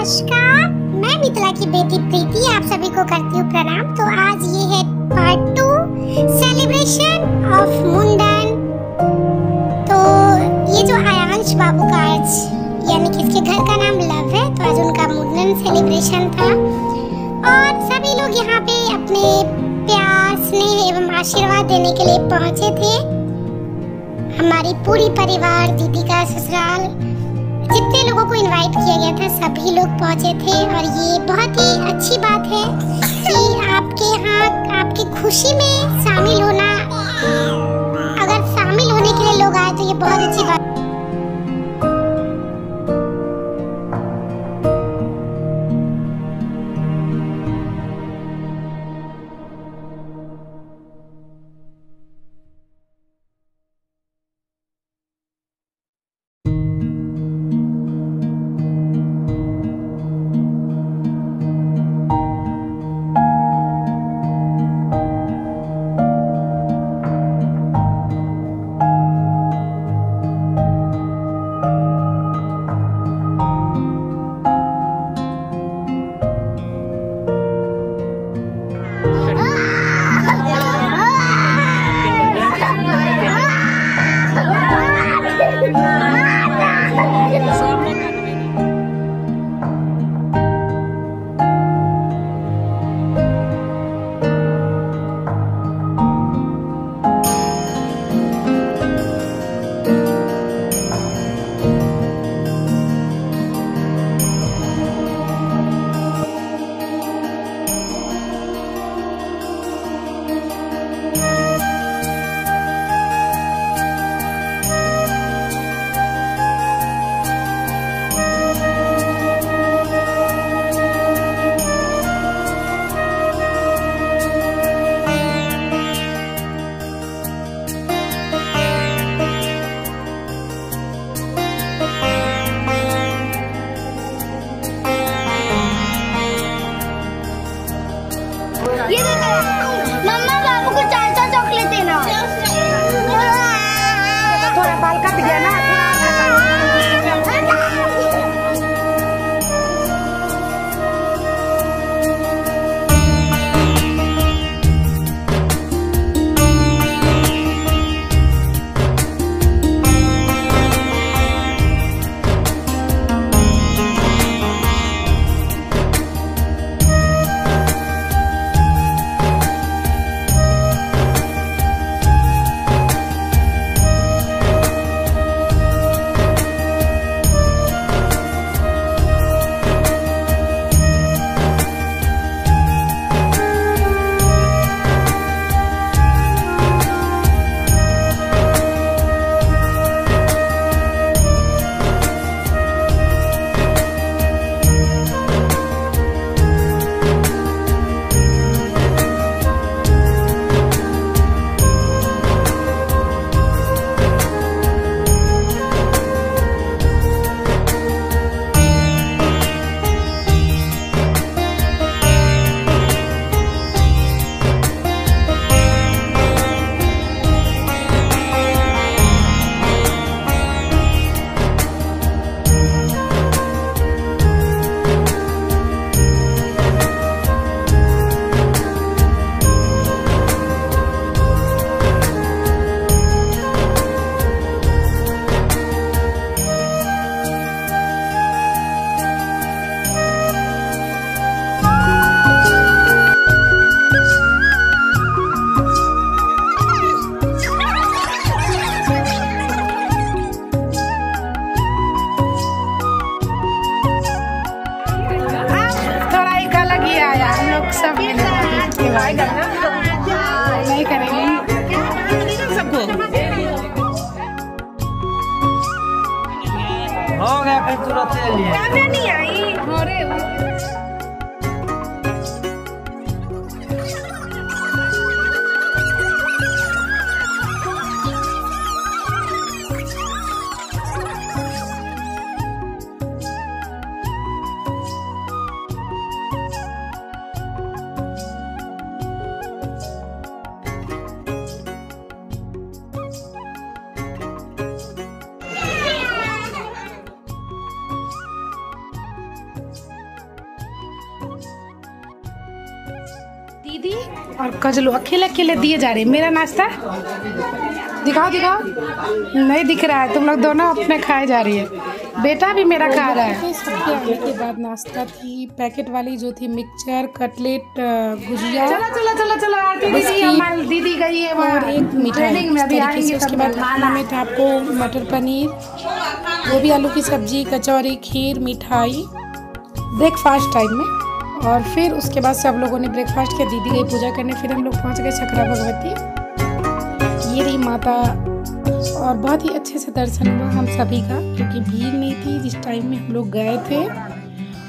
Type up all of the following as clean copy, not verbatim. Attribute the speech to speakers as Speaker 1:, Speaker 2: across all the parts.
Speaker 1: नमस्कार, मैं मिथिला की बेटी प्रीति आप सभी को करती हूँ प्रणाम। तो आज ये है पार्ट 2 सेलिब्रेशन ऑफ मुंडन। तो ये जो आयांश बाबू का आज यानी कि इसके घर का नाम लव है, तो आज उनका मुंडन सेलिब्रेशन था और सभी लोग यहाँ पे अपने प्यार स्नेह एवं आशीर्वाद देने के लिए पहुँचे थे। हमारी पूरी परिवार, दीदी का ससुराल, जितने लोगों को इनवाइट किया गया था सभी लोग पहुंचे थे और ये बहुत ही अच्छी बात है कि आपके यहाँ आपकी खुशी में शामिल होना, अगर शामिल होने के लिए लोग आए तो ये बहुत अच्छी बात।
Speaker 2: मम्मा बाबू को 4 चॉकलेट देना। थोड़ा बाल कट गया ना। सब नहीं करेंगे सबको हो गया फिर तुरंत नहीं आई हो रे।
Speaker 3: और कजलू अकेले अकेले दिए जा रहे। मेरा नाश्ता दिखाओ दिखाओ, नहीं दिख रहा है। तुम लोग दोनों अपने खाए जा रही है, बेटा भी मेरा खा रहा है। सबके आने के बाद नाश्ता थी पैकेट वाली जो थी, मिक्सचर, कटलेट, गुजिया। चलो चलो चलो आरती दीदी, हमारी दीदी गई है और एक मिठाई में अभी आएंगे। उसके बाद खाना में था आपको मटर पनीर, गोभी आलू की सब्जी, कचौरी, खीर, मिठाई ब्रेकफास्ट टाइम में। और फिर उसके बाद सब लोगों ने ब्रेकफास्ट किया, दीदी गई पूजा करने। फिर हम लोग पहुंच गए सकरा भगवती। ये रही माता और बहुत ही अच्छे से दर्शन हुआ हम सभी का, क्योंकि भीड़ नहीं थी जिस टाइम में हम लोग गए थे।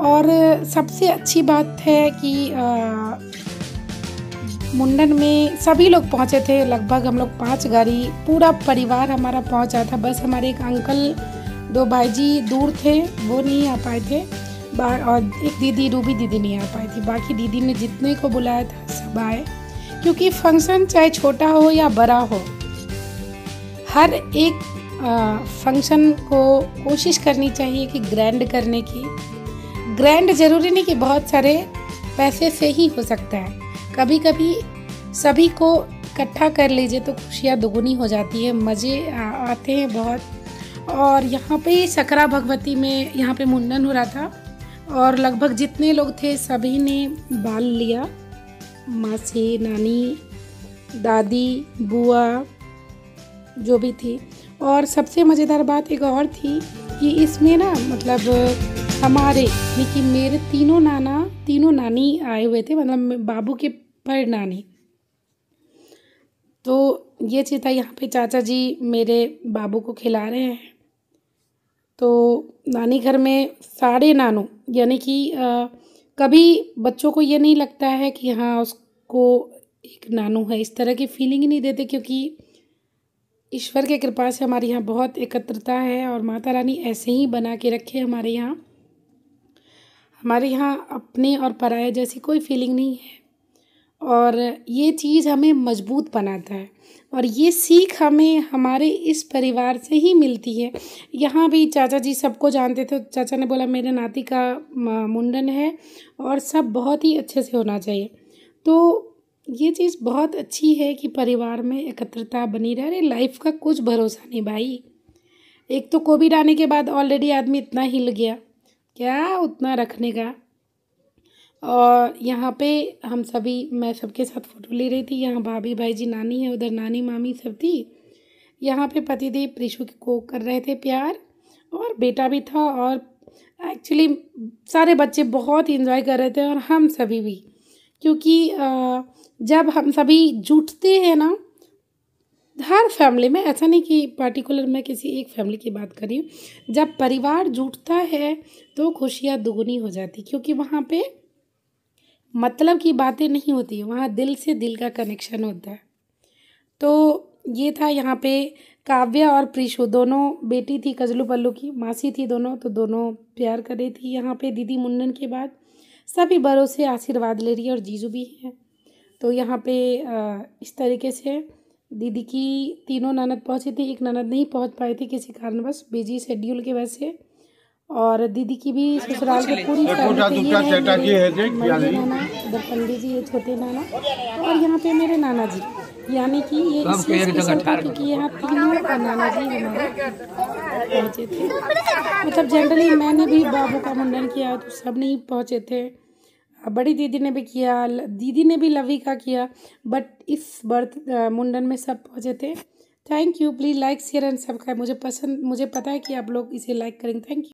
Speaker 3: और सबसे अच्छी बात है कि मुंडन में सभी लोग पहुंचे थे। लगभग हम लोग 5 गाड़ी पूरा परिवार हमारा पहुंचा था। बस हमारे एक अंकल 2 भाईजी दूर थे, वो नहीं आ पाए थे, और एक दीदी रूबी दीदी नहीं आ पाई थी। बाकी दीदी ने जितने को बुलाया था सब आए, क्योंकि फंक्शन चाहे छोटा हो या बड़ा हो, हर एक फंक्शन को कोशिश करनी चाहिए कि ग्रैंड करने की। ग्रैंड जरूरी नहीं कि बहुत सारे पैसे से ही हो सकता है, कभी कभी सभी को इकट्ठा कर लीजिए तो खुशियाँ दुगुनी हो जाती है, मज़े आते हैं बहुत। और यहाँ पे सकरा भगवती में यहाँ पे मुंडन हो रहा था और लगभग जितने लोग थे सभी ने बाल लिया, मासी, नानी, दादी, बुआ जो भी थी। और सबसे मज़ेदार बात एक और थी कि इसमें ना मतलब हमारे यानी कि मेरे तीनों नानी आए हुए थे, मतलब बाबू के पर नानी। तो ये चीज़ था, यहाँ पे चाचा जी मेरे बाबू को खिला रहे हैं। तो नानी घर में सारे नानू, यानी कि कभी बच्चों को ये नहीं लगता है कि हाँ उसको एक नानू है, इस तरह की फीलिंग ही नहीं देते, क्योंकि ईश्वर के कृपा से हमारे यहाँ बहुत एकत्रता है और माता रानी ऐसे ही बना के रखे हमारे यहाँ। हमारे यहाँ अपने और पराये जैसी कोई फीलिंग नहीं है, और ये चीज़ हमें मजबूत बनाता है। और ये सीख हमें हमारे इस परिवार से ही मिलती है। यहाँ भी चाचा जी सबको जानते थे, चाचा ने बोला मेरे नाती का मुंडन है और सब बहुत ही अच्छे से होना चाहिए। तो ये चीज़ बहुत अच्छी है कि परिवार में एकत्रता बनी रहे। लाइफ का कुछ भरोसा नहीं भाई, एक तो कोविड आने के बाद ऑलरेडी आदमी इतना हिल गया, क्या उतना रखने का। और यहाँ पे हम सभी, मैं सबके साथ फ़ोटो ले रही थी। यहाँ भाभी भाईजी नानी है, उधर नानी मामी सब थी। यहाँ पे पतिदेव प्रीशु को कर रहे थे प्यार, और बेटा भी था। और एक्चुअली सारे बच्चे बहुत इंजॉय कर रहे थे और हम सभी भी, क्योंकि जब हम सभी जुटते हैं ना, हर फैमिली में, ऐसा नहीं कि पर्टिकुलर मैं किसी एक फैमिली की बात कर रही हूँ, जब परिवार जुटता है तो खुशियाँ दुगुनी हो जाती, क्योंकि वहाँ पे मतलब की बातें नहीं होती, वहाँ दिल से दिल का कनेक्शन होता है। तो ये था यहाँ पे काव्या और प्रीशु दोनों, बेटी थी कजलू पल्लू की, मासी थी दोनों, तो दोनों प्यार कर रही थी। यहाँ पे दीदी मुंडन के बाद सभी बड़ों से आशीर्वाद ले रही है और जीजू भी हैं। तो यहाँ पे इस तरीके से दीदी की तीनों ननद पहुँची थी, एक ननद नहीं पहुँच पाई थी किसी कारणवश, बिजी शेड्यूल के वजह से। और दीदी की भी ससुराल की पूरी फैमिली नाना, इधर पंडित जी, ये छोटे नाना, और यहाँ पे मेरे नाना जी, यानी कि ये क्योंकि यहाँ तीनों नाना जी हमारे पहुँचे थे। मतलब जनरली मैंने भी बाबू का मुंडन किया तो सब नहीं पहुँचे थे, बड़ी दीदी ने भी किया, दीदी ने भी लवी का किया, बट इस मुंडन में सब पहुँचे थे। Thank you, please like share and subscribe. मुझे पता है कि आप लोग इसे लाइक करेंगे। Thank you.